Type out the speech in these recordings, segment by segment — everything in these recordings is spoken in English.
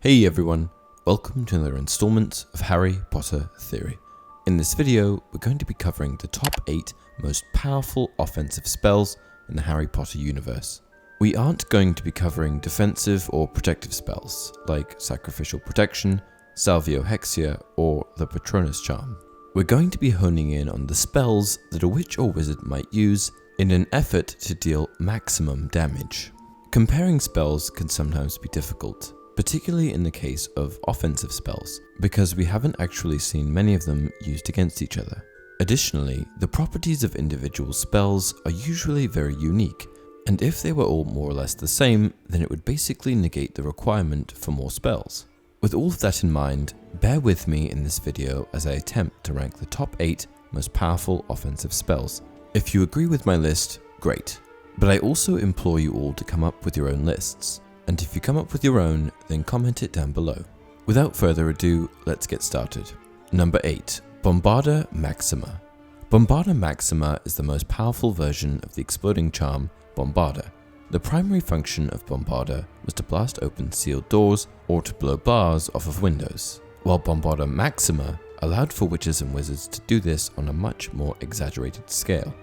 Hey everyone, welcome to another installment of Harry Potter Theory. In this video, we're going to be covering the top 8 most powerful offensive spells in the Harry Potter universe. We aren't going to be covering defensive or protective spells like sacrificial protection, salvio hexia, or the patronus charm. We're going to be honing in on the spells that a witch or wizard might use in an effort to deal maximum damage. Comparing spells can sometimes be difficult, particularly in the case of offensive spells, because we haven't actually seen many of them used against each other. Additionally, the properties of individual spells are usually very unique, and if they were all more or less the same, then it would basically negate the requirement for more spells. With all of that in mind, bear with me in this video as I attempt to rank the top 8 most powerful offensive spells. If you agree with my list, great, but I also implore you all to come up with your own lists. And if you come up with your own, then comment it down below. Without further ado, let's get started. Number 8. Bombarda Maxima. Bombarda Maxima is the most powerful version of the exploding charm, Bombarda. The primary function of Bombarda was to blast open sealed doors or to blow bars off of windows, while Bombarda Maxima allowed for witches and wizards to do this on a much more exaggerated scale.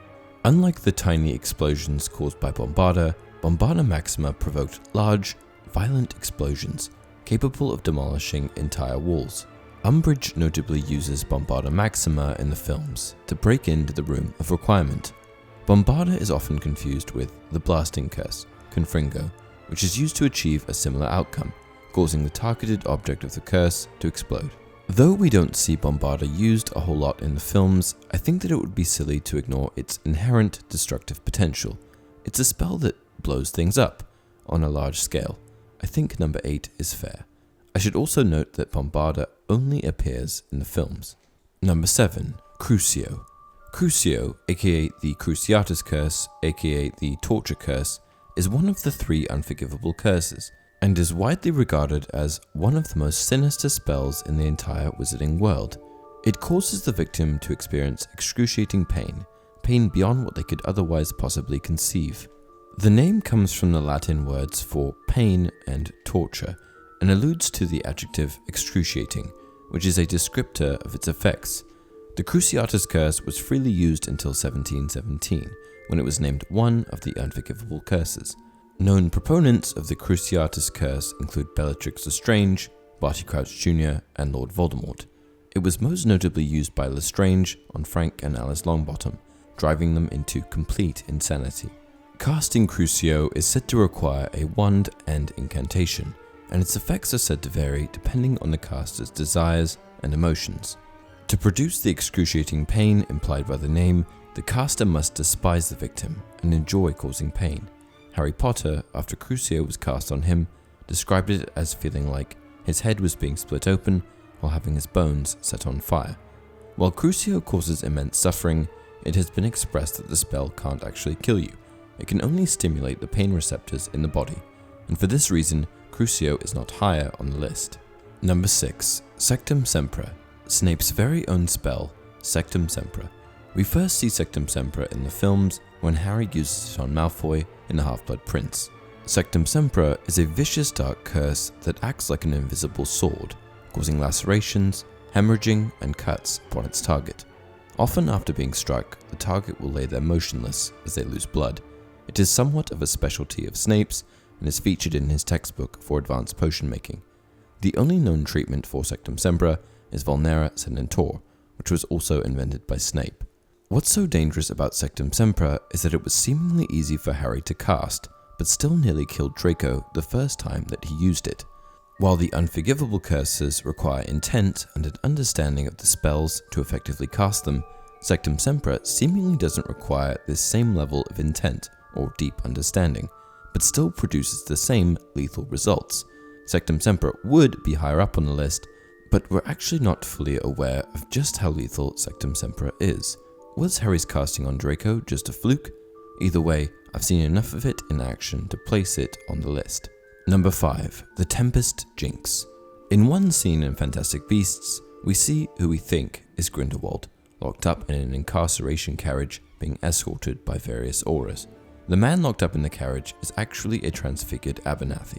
Unlike the tiny explosions caused by Bombarda, Bombarda Maxima provoked large, violent explosions capable of demolishing entire walls. Umbridge notably uses Bombarda Maxima in the films to break into the Room of Requirement. Bombarda is often confused with the Blasting Curse, Confringo, which is used to achieve a similar outcome, causing the targeted object of the curse to explode. Though we don't see Bombarda used a whole lot in the films, I think that it would be silly to ignore its inherent destructive potential. It's a spell that blows things up on a large scale. I think number 8 is fair. I should also note that Bombarda only appears in the films. Number 7. Crucio. Crucio, aka the Cruciatus Curse, aka the Torture Curse, is one of the 3 unforgivable curses, and is widely regarded as one of the most sinister spells in the entire wizarding world. It causes the victim to experience excruciating pain beyond what they could otherwise possibly conceive. The name comes from the Latin words for pain and torture, and alludes to the adjective excruciating, which is a descriptor of its effects. The Cruciatus Curse was freely used until 1717, when it was named one of the unforgivable curses. Known proponents of the Cruciatus Curse include Bellatrix Lestrange, Barty Crouch Jr., and Lord Voldemort. It was most notably used by Lestrange on Frank and Alice Longbottom, driving them into complete insanity. Casting Crucio is said to require a wand and incantation, and its effects are said to vary depending on the caster's desires and emotions. To produce the excruciating pain implied by the name, the caster must despise the victim and enjoy causing pain. Harry Potter, after Crucio was cast on him, described it as feeling like his head was being split open while having his bones set on fire. While Crucio causes immense suffering, it has been expressed that the spell can't actually kill you. It can only stimulate the pain receptors in the body, and for this reason, Crucio is not higher on the list. Number 6. Sectum Sempra. Snape's very own spell, Sectum Sempra. We first see Sectum Sempra in the films when Harry uses it on Malfoy in The Half-Blood Prince. Sectum Sempra is a vicious dark curse that acts like an invisible sword, causing lacerations, hemorrhaging, and cuts upon its target. Often after being struck, the target will lay there motionless as they lose blood. It is somewhat of a specialty of Snape's and is featured in his textbook for advanced potion making. The only known treatment for Sectum Sempra is Vulnera Sedentur, which was also invented by Snape. What's so dangerous about Sectum Sempra is that it was seemingly easy for Harry to cast, but still nearly killed Draco the first time that he used it. While the unforgivable curses require intent and an understanding of the spells to effectively cast them, Sectum Sempra seemingly doesn't require this same level of intent or deep understanding, but still produces the same lethal results. Sectum Sempra would be higher up on the list, but we're actually not fully aware of just how lethal Sectum Sempra is. Was Harry's casting on Draco just a fluke? Either way, I've seen enough of it in action to place it on the list. Number 5. The Tempest Jinx. In one scene in Fantastic Beasts, we see who we think is Grindelwald, locked up in an incarceration carriage being escorted by various auras. The man locked up in the carriage is actually a transfigured Abernathy.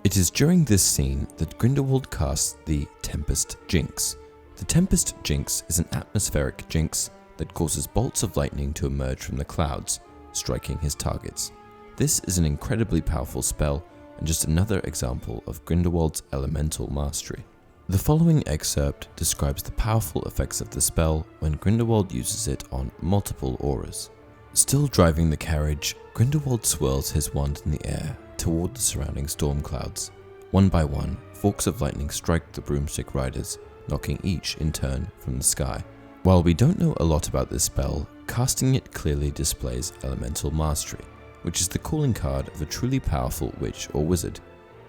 It is during this scene that Grindelwald casts the Tempest Jinx. The Tempest Jinx is an atmospheric jinx that causes bolts of lightning to emerge from the clouds, striking his targets. This is an incredibly powerful spell and just another example of Grindelwald's elemental mastery. The following excerpt describes the powerful effects of the spell when Grindelwald uses it on multiple auras. Still driving the carriage, Grindelwald swirls his wand in the air toward the surrounding storm clouds. One by one, forks of lightning strike the broomstick riders, knocking each in turn from the sky. While we don't know a lot about this spell, casting it clearly displays elemental mastery, which is the calling card of a truly powerful witch or wizard.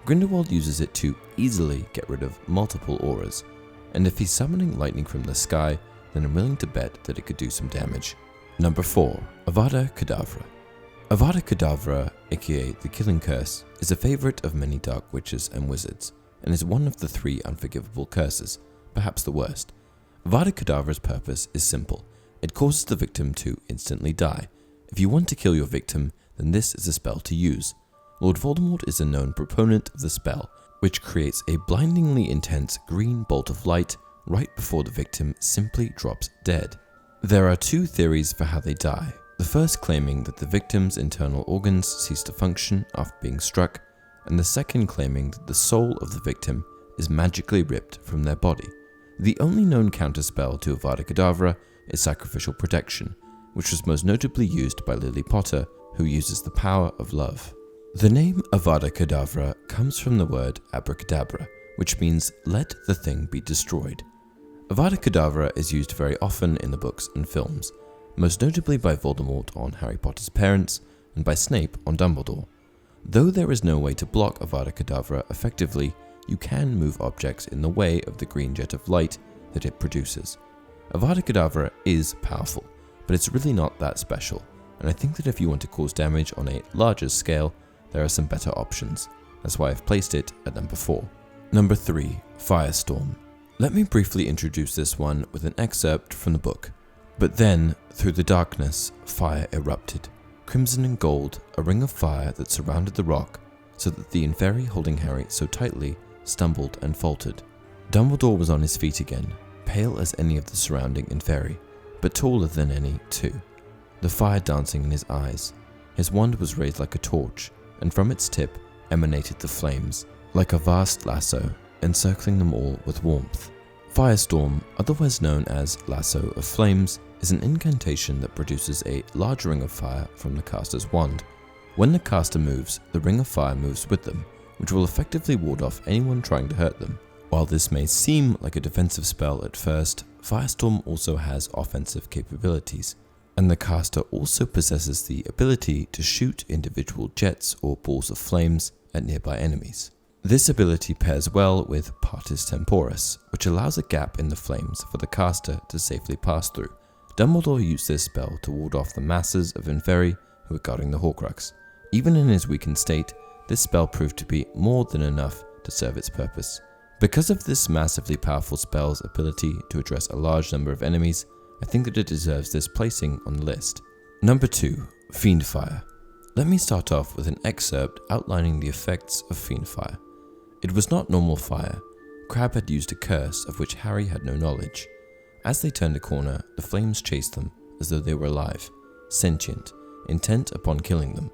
Grindelwald uses it to easily get rid of multiple auras, and if he's summoning lightning from the sky, then I'm willing to bet that it could do some damage. Number 4. Avada Kedavra. Avada Kedavra, aka the Killing Curse, is a favourite of many dark witches and wizards, and is one of the 3 unforgivable curses, perhaps the worst. Avada Kedavra's purpose is simple. It causes the victim to instantly die. If you want to kill your victim, then this is a spell to use. Lord Voldemort is a known proponent of the spell, which creates a blindingly intense green bolt of light right before the victim simply drops dead. There are 2 theories for how they die, the first claiming that the victim's internal organs cease to function after being struck, and the second claiming that the soul of the victim is magically ripped from their body. The only known counterspell to Avada Kedavra is sacrificial protection, which was most notably used by Lily Potter, who uses the power of love. The name Avada Kedavra comes from the word abracadabra, which means let the thing be destroyed. Avada Kedavra is used very often in the books and films, most notably by Voldemort on Harry Potter's parents and by Snape on Dumbledore. Though there is no way to block Avada Kedavra effectively, you can move objects in the way of the green jet of light that it produces. Avada Kedavra is powerful, but it's really not that special, and I think that if you want to cause damage on a larger scale, there are some better options. That's why I've placed it at number 4. Number 3. Firestorm. Let me briefly introduce this one with an excerpt from the book. But then, through the darkness, fire erupted. Crimson and gold, a ring of fire that surrounded the rock, so that the Inferi holding Harry so tightly stumbled and faltered. Dumbledore was on his feet again, pale as any of the surrounding Inferi, but taller than any too. The fire dancing in his eyes. His wand was raised like a torch, and from its tip emanated the flames, like a vast lasso, encircling them all with warmth. Firestorm, otherwise known as Lasso of Flames, is an incantation that produces a large ring of fire from the caster's wand. When the caster moves, the ring of fire moves with them, which will effectively ward off anyone trying to hurt them. While this may seem like a defensive spell at first, Firestorm also has offensive capabilities, and the caster also possesses the ability to shoot individual jets or balls of flames at nearby enemies. This ability pairs well with Partis Temporis, which allows a gap in the flames for the caster to safely pass through. Dumbledore used this spell to ward off the masses of Inferi who were guarding the Horcrux. Even in his weakened state, this spell proved to be more than enough to serve its purpose. Because of this massively powerful spell's ability to address a large number of enemies, I think that it deserves this placing on the list. Number 2. Fiendfyre. Let me start off with an excerpt outlining the effects of Fiendfyre. It was not normal fire. Crabbe had used a curse of which Harry had no knowledge. As they turned a corner, the flames chased them as though they were alive, sentient, intent upon killing them.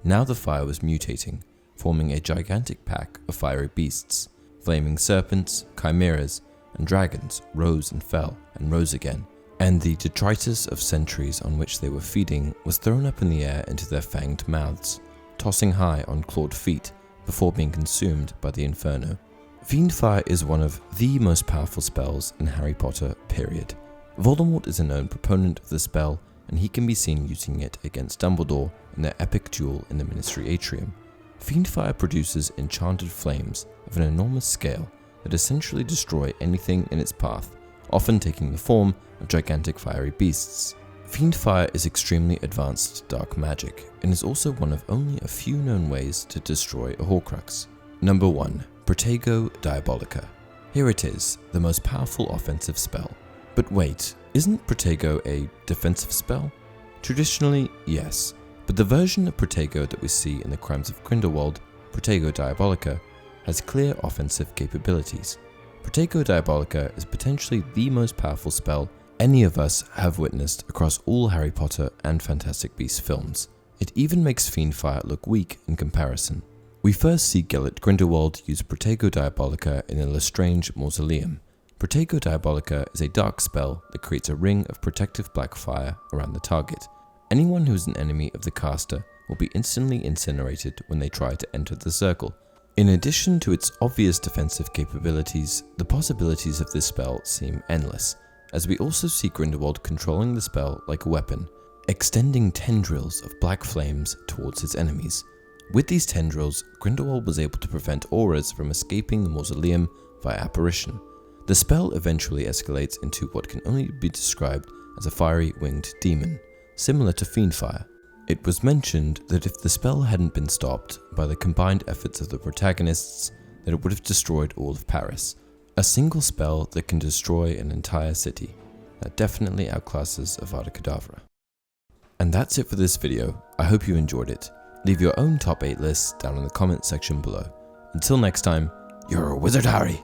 Now the fire was mutating, forming a gigantic pack of fiery beasts. Flaming serpents, chimeras, and dragons rose and fell and rose again, and the detritus of centuries on which they were feeding was thrown up in the air into their fanged mouths, tossing high on clawed feet before being consumed by the inferno. Fiendfyre is one of the most powerful spells in Harry Potter, period. Voldemort is a known proponent of the spell, and he can be seen using it against Dumbledore in their epic duel in the Ministry Atrium. Fiendfyre produces enchanted flames of an enormous scale that essentially destroy anything in its path, often taking the form of gigantic fiery beasts. Fiendfyre is extremely advanced dark magic, and is also one of only a few known ways to destroy a Horcrux. Number 1. Protego Diabolica. Here it is, the most powerful offensive spell. But wait, isn't Protego a defensive spell? Traditionally, yes, but the version of Protego that we see in the Crimes of Grindelwald, Protego Diabolica, has clear offensive capabilities. Protego Diabolica is potentially the most powerful spell any of us have witnessed across all Harry Potter and Fantastic Beasts films. It even makes Fiendfyre look weak in comparison. We first see Gellert Grindelwald use Protego Diabolica in a Lestrange mausoleum. Protego Diabolica is a dark spell that creates a ring of protective black fire around the target. Anyone who is an enemy of the caster will be instantly incinerated when they try to enter the circle. In addition to its obvious defensive capabilities, the possibilities of this spell seem endless, as we also see Grindelwald controlling the spell like a weapon, extending tendrils of black flames towards his enemies. With these tendrils, Grindelwald was able to prevent auras from escaping the mausoleum via apparition. The spell eventually escalates into what can only be described as a fiery winged demon, similar to Fiendfyre. It was mentioned that if the spell hadn't been stopped by the combined efforts of the protagonists, that it would have destroyed all of Paris. A single spell that can destroy an entire city. That definitely outclasses Avada Kedavra. And that's it for this video. I hope you enjoyed it. Leave your own top 8 lists down in the comment section below. Until next time, you're a wizard, Harry!